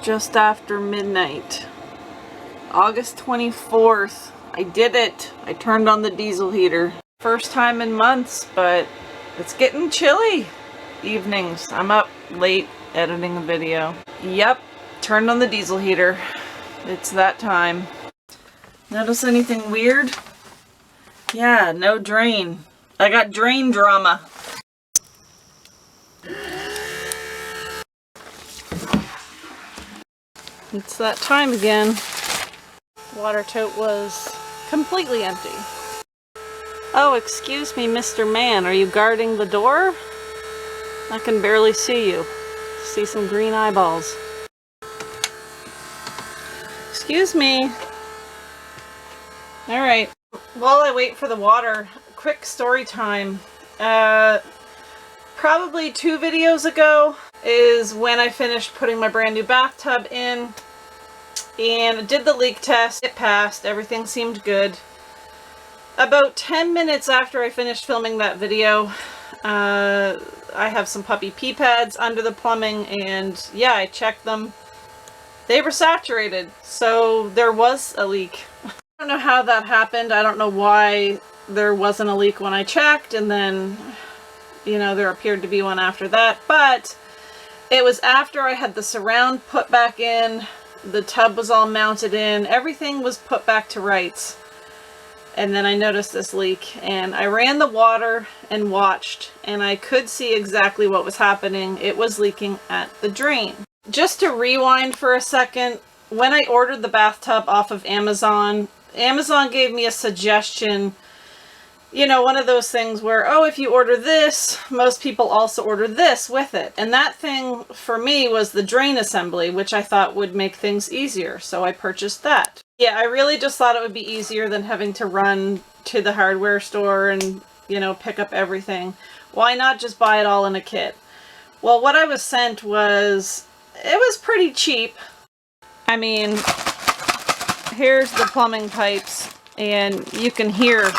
just after midnight. August 24th. I did it. I turned on the diesel heater. First time in months, but it's getting chilly evenings. I'm up late editing a video. Yep, turned on the diesel heater. It's that time. Notice anything weird? Yeah, no drain. I got drain drama. It's that time again. Water tote was completely empty. Oh, excuse me, Mr. Man. Are you guarding the door? I can barely see you. See some green eyeballs. Excuse me. Alright. While I wait for the water, quick story time. Probably 2 videos ago is when I finished putting my brand new bathtub in. And I did the leak test. It passed. Everything seemed good. About 10 minutes after I finished filming that video, I have some puppy pee pads under the plumbing, and yeah, I checked them. They were saturated, so there was a leak. I don't know how that happened. I don't know why there wasn't a leak when I checked, and then, you know, there appeared to be one after that, but it was after I had the surround put back in, the tub was all mounted in, everything was put back to rights. And then I noticed this leak, and I ran the water and watched, and I could see exactly what was happening. It was leaking at the drain. Just to rewind for a second, when I ordered the bathtub off of Amazon, Amazon gave me a suggestion, you know, one of those things where, oh, if you order this, most people also order this with it. And that thing for me was the drain assembly, which I thought would make things easier. So I purchased that. Yeah, I really just thought it would be easier than having to run to the hardware store and, you know, pick up everything. Why not just buy it all in a kit? Well, what I was sent was, it was pretty cheap. I mean, here's the plumbing pipes, and you can hear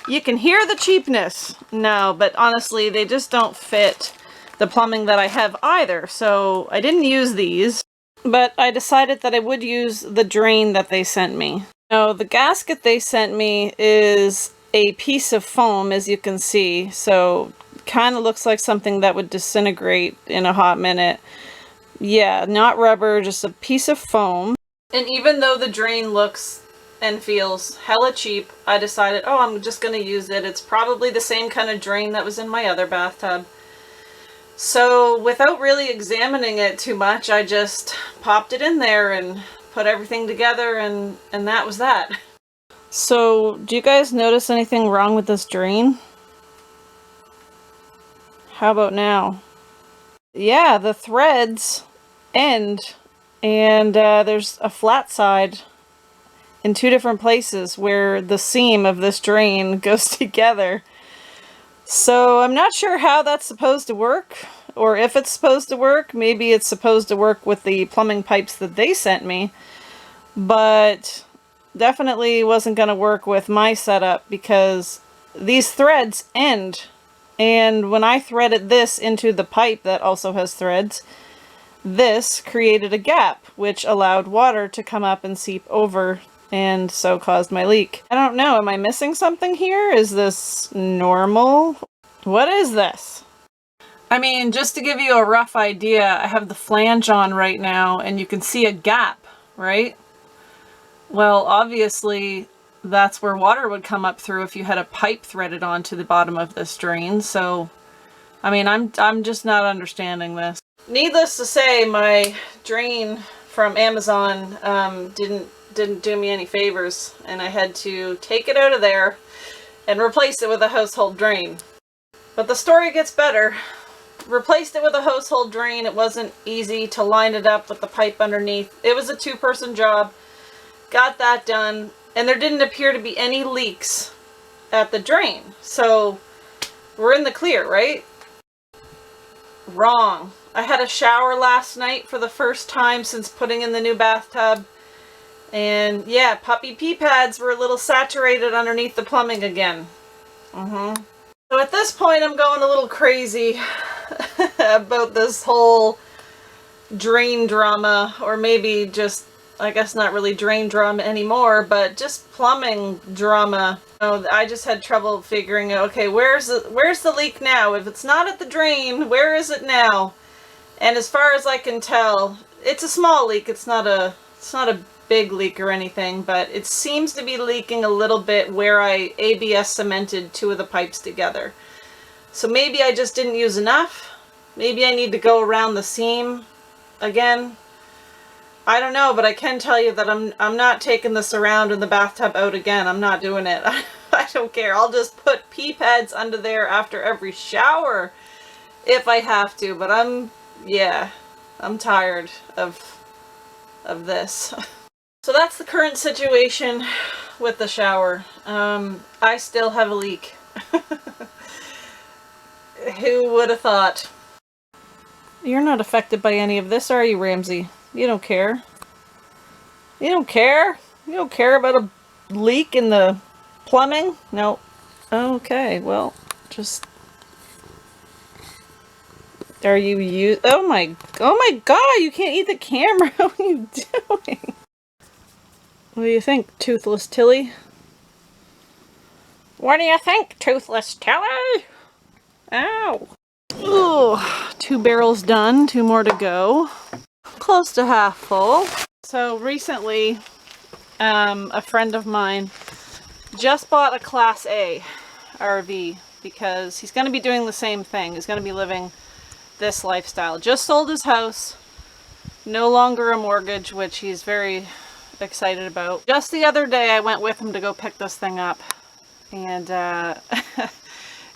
the cheapness. No, but honestly, they just don't fit the plumbing that I have either. So I didn't use these. But I decided that I would use the drain that they sent me. Now, the gasket they sent me is a piece of foam, as you can see. So, kind of looks like something that would disintegrate in a hot minute. Yeah, not rubber, just a piece of foam. And even though the drain looks and feels hella cheap, I decided, oh, I'm just going to use it. It's probably the same kind of drain that was in my other bathtub. So without really examining it too much, I just popped it in there and put everything together, and that was that. So do you guys notice anything wrong with this drain? How about now? Yeah, the threads end, and there's a flat side in 2 different places where the seam of this drain goes together. So I'm not sure how that's supposed to work, or if it's supposed to work. Maybe it's supposed to work with the plumbing pipes that they sent me, but definitely wasn't going to work with my setup because these threads end, and when I threaded this into the pipe that also has threads, this created a gap which allowed water to come up and seep over, and so caused my leak. I don't know, am I missing something here? Is this normal? What is this? I mean, just to give you a rough idea, I have the flange on right now, and you can see a gap, right? Well, obviously, that's where water would come up through if you had a pipe threaded onto the bottom of this drain, so, I mean, I'm just not understanding this. Needless to say, my drain from Amazon didn't do me any favors, and I had to take it out of there and replace it with a household drain. But the story gets better. Replaced it with a household drain. It wasn't easy to line it up with the pipe underneath. It was a 2-person job. Got that done, and there didn't appear to be any leaks at the drain. So we're in the clear, right? Wrong. I had a shower last night for the first time since putting in the new bathtub. And yeah, puppy pee pads were a little saturated underneath the plumbing again. So at this point I'm going a little crazy about this whole drain drama, or maybe just, I guess not really drain drama anymore, but just plumbing drama. I just had trouble figuring out, okay, where's the leak now? If it's not at the drain, where is it now? And as far as I can tell, it's a small leak. It's not a big leak or anything, but it seems to be leaking a little bit where I ABS cemented 2 of the pipes together. So maybe I just didn't use enough. Maybe I need to go around the seam again. I don't know, but I can tell you that I'm not taking the surround and the bathtub out again. I'm not doing it. I don't care. I'll just put pee pads under there after every shower if I have to, but I'm tired of this. So that's the current situation with the shower. I still have a leak. Who would have thought? You're not affected by any of this, are you, Ramsey? You don't care. You don't care? You don't care about a leak in the plumbing? No. Okay, well, just... Are you oh my god, you can't eat the camera. What are you doing? What do you think, Toothless Tilly? What do you think, Toothless Tilly? Ow. Ooh, 2 barrels done, 2 more to go. Close to half full. So recently, a friend of mine just bought a Class A RV because he's going to be doing the same thing. He's going to be living this lifestyle. Just sold his house, no longer a mortgage, which he's very excited about. Just the other day I went with him to go pick this thing up, and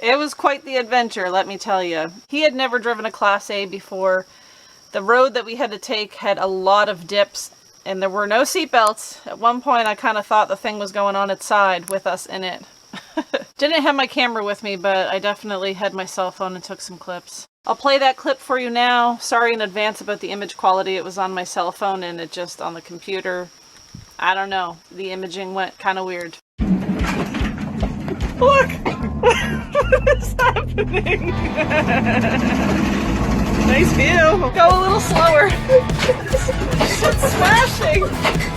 it was quite the adventure, let me tell you. He had never driven a Class A before. The road that we had to take had a lot of dips, and there were no seatbelts. At one point I kind of thought the thing was going on its side with us in it. Didn't have my camera with me, but I definitely had my cell phone and took some clips. I'll play that clip for you now. Sorry in advance about the image quality. It was on my cell phone and it just on the computer. I don't know. The imaging went kind of weird. Look! What is happening? Nice view. Go a little slower. Shit's smashing.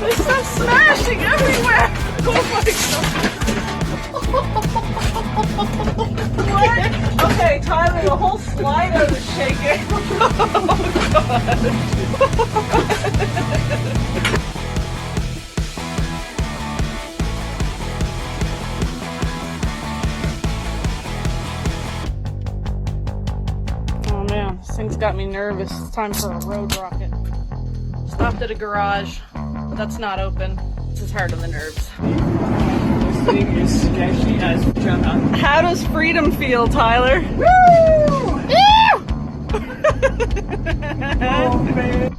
There's stuff smashing everywhere. Oh my god. What? Okay, Tyler, the whole slide out is shaking. Oh god. Oh man, this thing's got me nervous. It's time for a road rocket. Stopped at a garage. That's not open. This is hard on the nerves. Thing is sketchy as Jenna. How does freedom feel, Tyler? Woo! Woo! Oh man.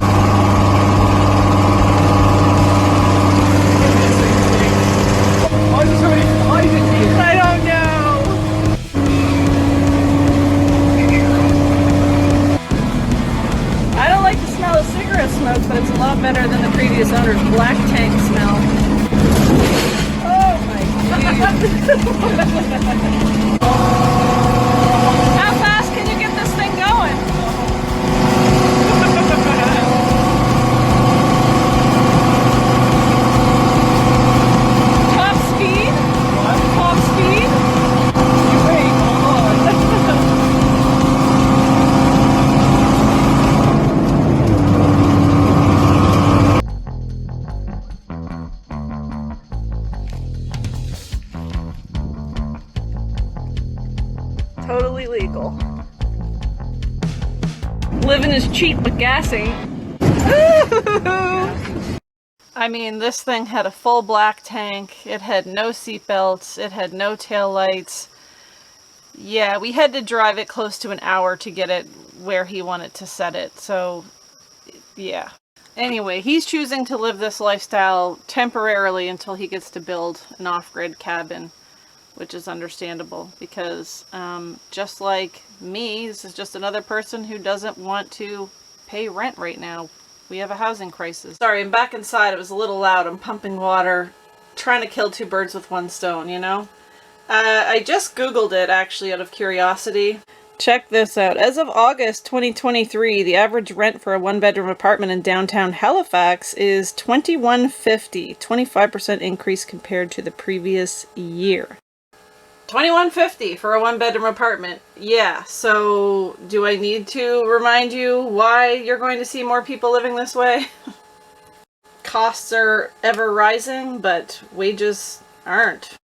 I don't know. I don't like the smell of cigarette smoke, but it's a lot better than the previous owner's black tank smell. How fast can you get this thing going? Top speed? What? Top speed? Wait, hold Totally legal. Living is cheap, but gas ain't. I mean, this thing had a full black tank. It had no seatbelts. It had no tail lights. Yeah, we had to drive it close to an hour to get it where he wanted to set it. So, yeah. Anyway, he's choosing to live this lifestyle temporarily until he gets to build an off-grid cabin, which is understandable because just like me, this is just another person who doesn't want to pay rent right now. We have a housing crisis. Sorry, I'm back inside. It was a little loud. I'm pumping water, trying to kill 2 birds with 1 stone, you know? I just Googled it, actually, out of curiosity. Check this out. As of August 2023, the average rent for a one-bedroom apartment in downtown Halifax is $21.50, 25% increase compared to the previous year. $21.50 for a one-bedroom apartment. Yeah, so do I need to remind you why you're going to see more people living this way? Costs are ever rising, but wages aren't.